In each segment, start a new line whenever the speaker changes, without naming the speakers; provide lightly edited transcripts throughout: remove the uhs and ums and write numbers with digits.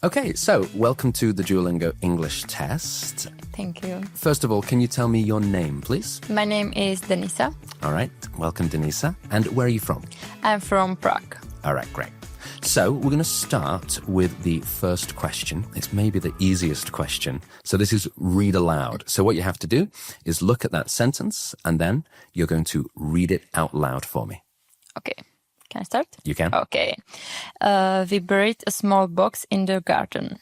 Okay, so welcome to the Duolingo English Test.
Thank you.
First of all, can you tell me your name, please?
My name is Denisa.
All right, welcome, Denisa. And where are you from?
I'm from Prague.
All right, great. So we're going to start with the first question. It's maybe the easiest question. So this is read aloud. So what you have to do is look at that sentence and then you're going to read it out loud for me.
Okay. Can I start?
You can.
Okay. We buried a small box in the garden.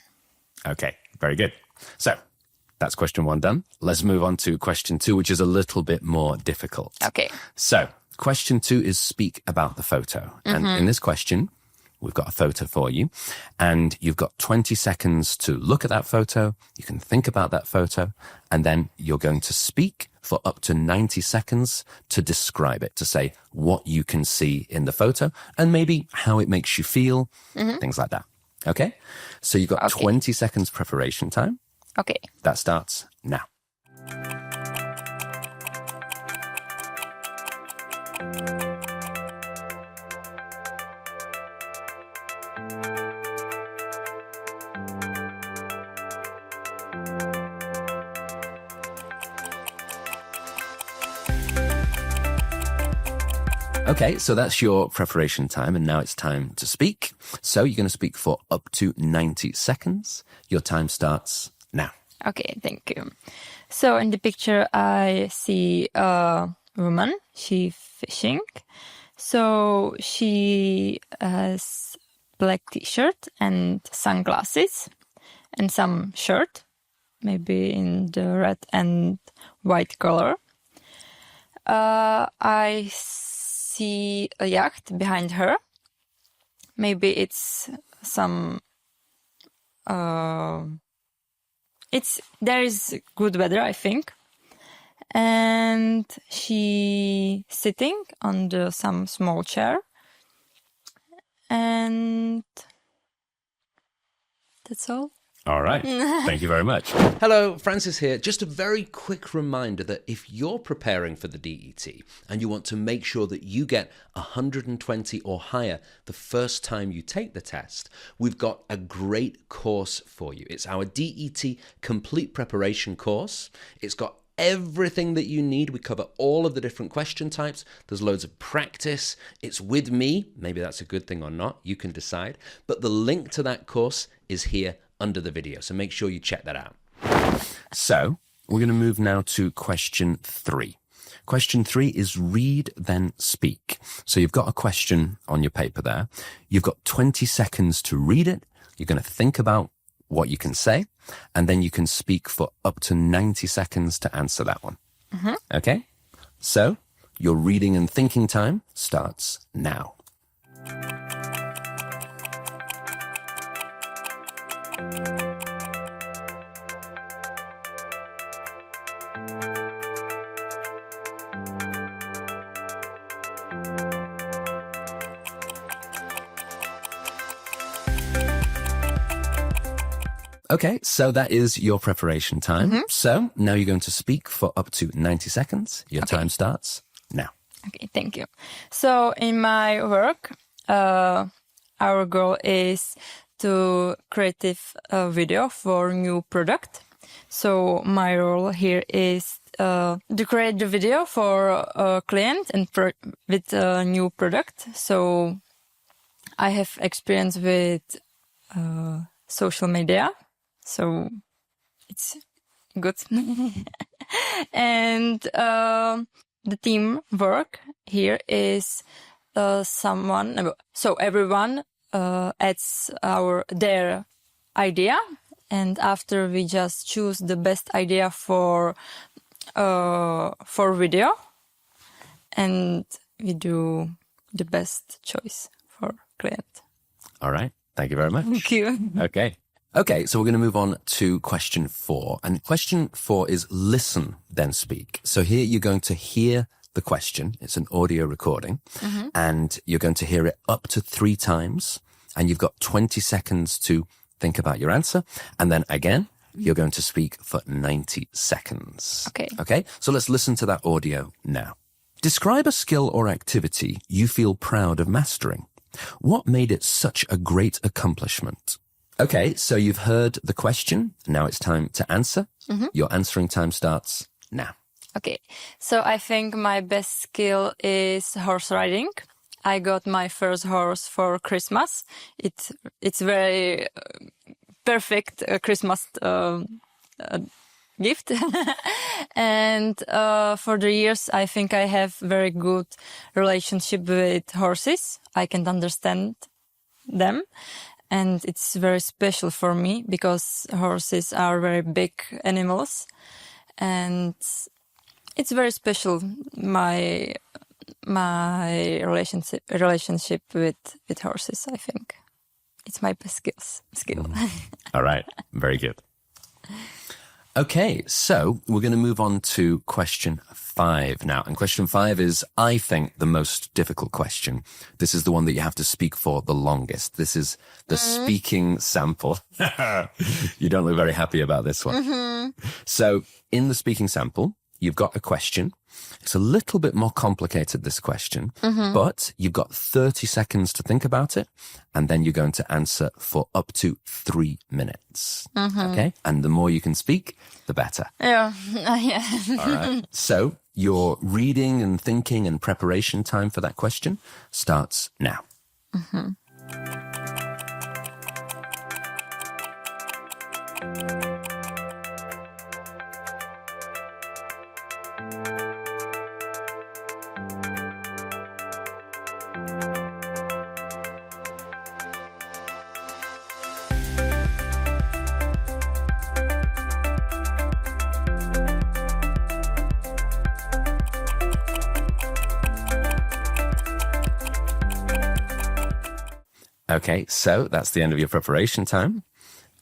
Okay, very good. So that's question one done. Let's move on to question two, which is a little bit more difficult.
Okay.
So question two is speak about the photo. And in this question, we've got a photo for you and you've got 20 seconds to look at that photo. You can think about that photo and then you're going to speak for up to 90 seconds to describe it, to say what you can see in the photo and maybe how it makes you feel, things like that. Okay? So you've got 20 seconds preparation time.
Okay.
That starts now. Okay, so that's your preparation time, and now it's time to speak. So you're going to speak for up to 90 seconds. Your time starts now.
Okay, thank you. So in the picture, I see a woman. She's fishing. So she has black t-shirt and sunglasses and some shirt, maybe in the red and white color. I see a yacht behind her. Maybe it's some there is good weather, I think. And she sitting on some small chair. And that's all.
All right. Thank you very much. Hello, Francis here. Just a very quick reminder that if you're preparing for the DET and you want to make sure that you get 120 or higher the first time you take the test, we've got a great course for you. It's our DET Complete Preparation course. It's got everything that you need. We cover all of the different question types. There's loads of practice. It's with me. Maybe that's a good thing or not. You can decide. But the link to that course is here under the video. So make sure you check that out. So we're going to move now to question three. Question three is read, then speak. So you've got a question on your paper there. You've got 20 seconds to read it. You're going to think about what you can say, and then you can speak for up to 90 seconds to answer that one. Okay? So your reading and thinking time starts now. Okay, so that is your preparation time. So now you're going to speak for up to 90 seconds. Your time starts now.
Okay, thank you. So in my work, our goal is to create a video for new product. So my role here is to create the video for a client and with a new product. So I have experience with social media. So it's good. And the teamwork here is so everyone adds their idea, and after we just choose the best idea for video, and we do the best choice for client.
All right. Thank you very much.
Thank you.
Okay, so we're going to move on to question four. And question four is listen, then speak. So here you're going to hear the question. It's an audio recording. And you're going to hear it up to 3 times. And you've got 20 seconds to think about your answer. And then again, you're going to speak for 90 seconds. Okay, so let's listen to that audio now. Describe a skill or activity you feel proud of mastering. What made it such a great accomplishment? Okay, so you've heard the question. Now it's time to answer. Your answering time starts now.
Okay, so I think my best skill is horse riding. I got my first horse for Christmas. It's very perfect Christmas gift. And for the years, I think I have very good relationship with horses. I can understand them. And it's very special for me because horses are very big animals. And it's very special, my relationship with horses, I think. It's my best skill.
All right. Very good. Okay, so we're going to move on to question 5 now. And question 5 is, I think, the most difficult question. This is the one that you have to speak for the longest. This is the speaking sample. You don't look very happy about this one. So in the speaking sample, you've got a question. It's a little bit more complicated, this question, but you've got 30 seconds to think about it, and then you're going to answer for up to 3 minutes. Okay? And the more you can speak, the better.
Yeah.
All right. So your reading and thinking and preparation time for that question starts now. Okay, so that's the end of your preparation time.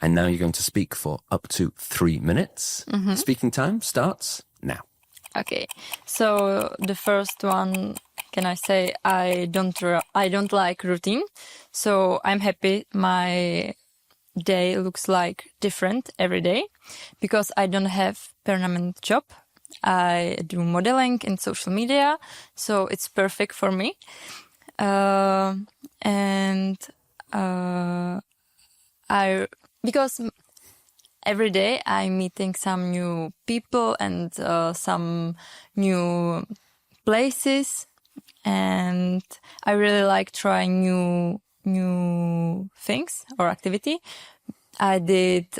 And now you're going to speak for up to 3 minutes. Speaking time starts now.
Okay, so the first one, can I say, I don't like routine. So I'm happy my day looks like different every day because I don't have permanent job. I do modeling and social media, so it's perfect for me. Because every day I'm meeting some new people and some new places, and I really like trying new things or activity. I did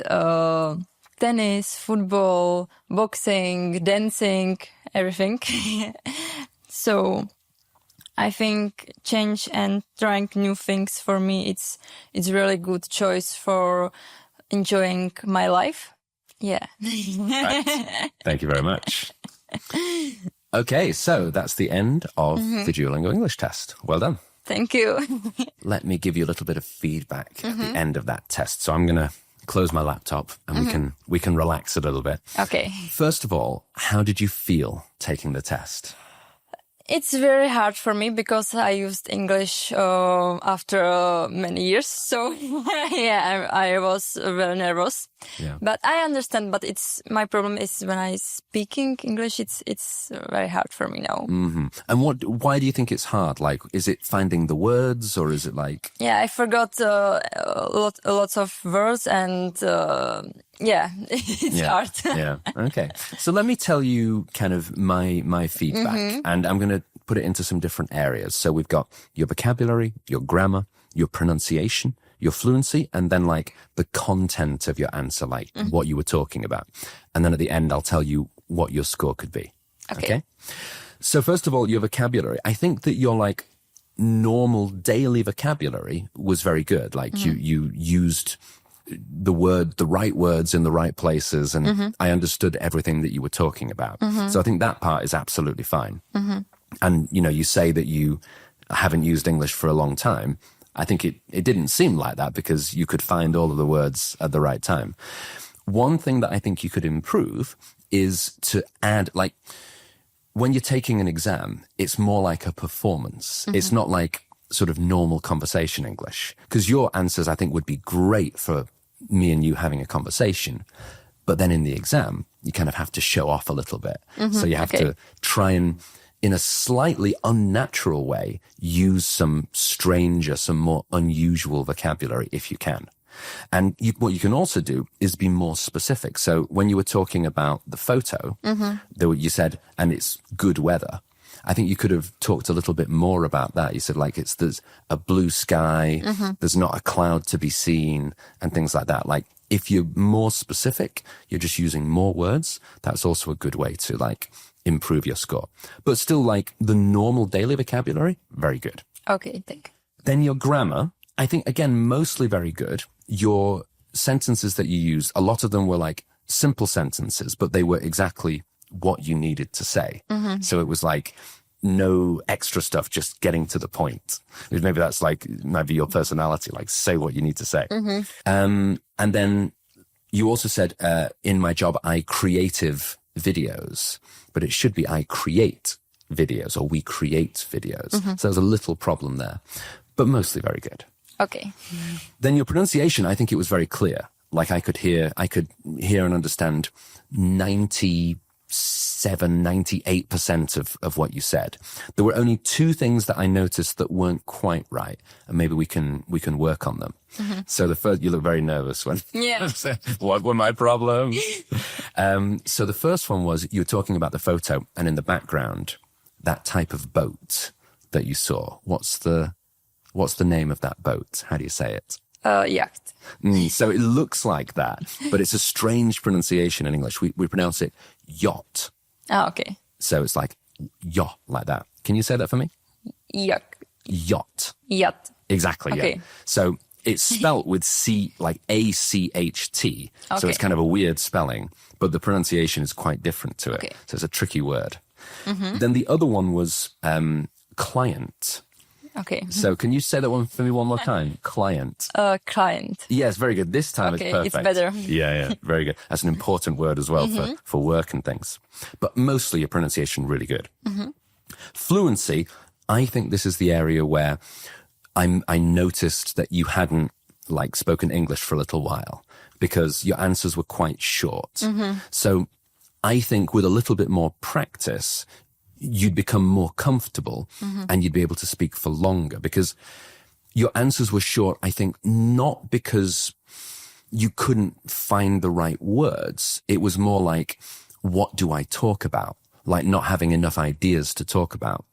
tennis, football, boxing, dancing, everything. So I think change and trying new things for me, it's really good choice for enjoying my life. Yeah.
Right. Thank you very much. Okay, so that's the end of the Duolingo English test. Well done.
Thank you.
Let me give you a little bit of feedback at the end of that test. So I'm going to close my laptop and we can relax a little bit.
Okay.
First of all, how did you feel taking the test?
It's very hard for me because I used English after many years. So yeah, I was very nervous.
Yeah.
But I understand. But my problem is when I speaking English, it's very hard for me now.
And why do you think it's hard? Like, is it finding the words, or is it like?
Yeah, I forgot lots of words, and it's hard.
Yeah. Okay. So let me tell you kind of my feedback, and I'm going to put it into some different areas. So we've got your vocabulary, your grammar, your pronunciation, your fluency, and then like the content of your answer, like what you were talking about. And then at the end, I'll tell you what your score could be. Okay? So first of all, your vocabulary. I think that your like normal daily vocabulary was very good. Like you used the right words in the right places, and I understood everything that you were talking about. So I think that part is absolutely fine. And, you say that you haven't used English for a long time. I think it didn't seem like that because you could find all of the words at the right time. One thing that I think you could improve is to add, like, when you're taking an exam, it's more like a performance. It's not like sort of normal conversation English, because your answers, I think, would be great for me and you having a conversation. But then in the exam, you kind of have to show off a little bit. So you have to try and, in a slightly unnatural way, use some stranger, some more unusual vocabulary if you can. And what you can also do is be more specific. So when you were talking about the photo, you said, and it's good weather. I think you could have talked a little bit more about that. You said like there's a blue sky, there's not a cloud to be seen, and things like that. Like if you're more specific, you're just using more words. That's also a good way to like improve your score. But still, like the normal daily vocabulary, very good.
Okay, thank you.
Then your grammar, I think again, mostly very good. Your sentences that you use, a lot of them were like simple sentences, but they were exactly what you needed to say. So it was like no extra stuff, just getting to the point. Maybe that's like, might be your personality, like say what you need to say. And then you also said, in my job, I creative videos, but it should be I create videos or we create videos. So there's a little problem there, but mostly very good.
Okay.
Then your pronunciation, I think it was very clear. Like I could hear and understand 98% of what you said. There were only two things that I noticed that weren't quite right, and maybe we can work on them. So the first, you look very nervous when what were my problems? So the first one was you were talking about the photo, and in the background, that type of boat that you saw. What's the name of that boat? How do you say it?
Yacht.
So it looks like that, but it's a strange pronunciation in English. We pronounce it yacht.
Oh, okay.
So it's like yacht, like that. Can you say that for me?
Yacht.
Yacht.
Yacht.
Exactly,
Okay.
yeah. So it's spelt with C, like A-C-H-T. Okay. So it's kind of a weird spelling, but the pronunciation is quite different to it. Okay. So it's a tricky word. Then the other one was client.
Okay.
So can you say that one for me one more time? Client.
Client.
Yes, very good. This time it's perfect.
It's better.
Yeah, very good. That's an important word as well for work and things. But mostly your pronunciation really good. Fluency, I think this is the area where I noticed that you hadn't like spoken English for a little while because your answers were quite short. So I think with a little bit more practice, you'd become more comfortable and you'd be able to speak for longer because your answers were short, I think, not because you couldn't find the right words. It was more like, what do I talk about? Like not having enough ideas to talk about.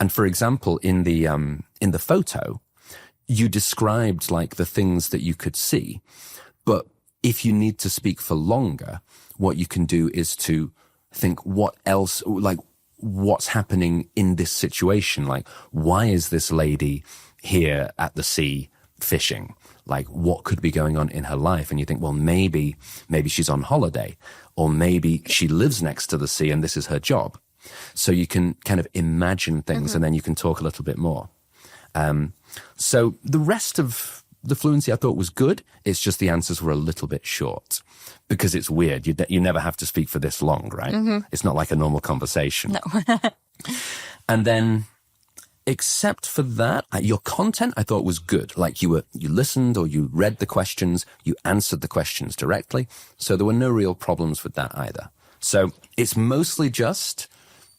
And for example, in the photo, you described like the things that you could see. But if you need to speak for longer, what you can do is to think what else, like, what's happening in this situation? Like, why is this lady here at the sea fishing? Like, what could be going on in her life? And you think, well, maybe she's on holiday, or maybe she lives next to the sea and this is her job. So you can kind of imagine things and then you can talk a little bit more. So the rest of the fluency I thought was good. It's just the answers were a little bit short. Because it's weird. You never have to speak for this long, right? It's not like a normal conversation.
No.
And then, except for that, your content I thought was good. Like you listened or you read the questions, you answered the questions directly. So there were no real problems with that either. So it's mostly just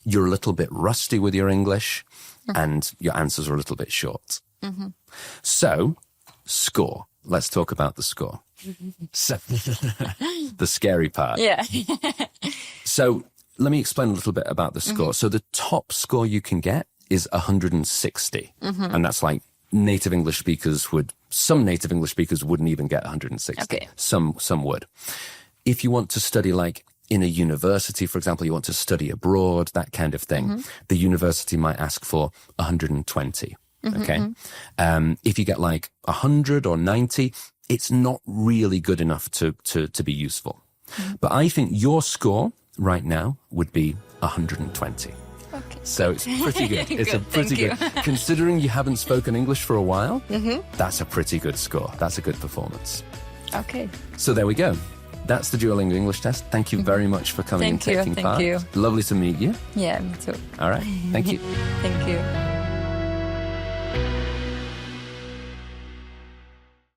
you're a little bit rusty with your English and your answers are a little bit short. So, score. Let's talk about the score. So, the scary part.
Yeah.
So let me explain a little bit about the score. So the top score you can get is 160. And that's like some native English speakers wouldn't even get 160.
Okay.
Some would. If you want to study like in a university, for example, you want to study abroad, that kind of thing, the university might ask for 120. Okay. If you get like 100 or 90, it's not really good enough to be useful. But I think your score right now would be 120.
Okay.
So it's pretty good. It's a pretty good. Considering you haven't spoken English for a while, that's a pretty good score. That's a good performance.
Okay.
So there we go. That's the Duolingo English Test. Thank you very much for coming and taking part.
Thank you.
Lovely to meet you.
Yeah, me too.
All right. Thank you.
Thank you.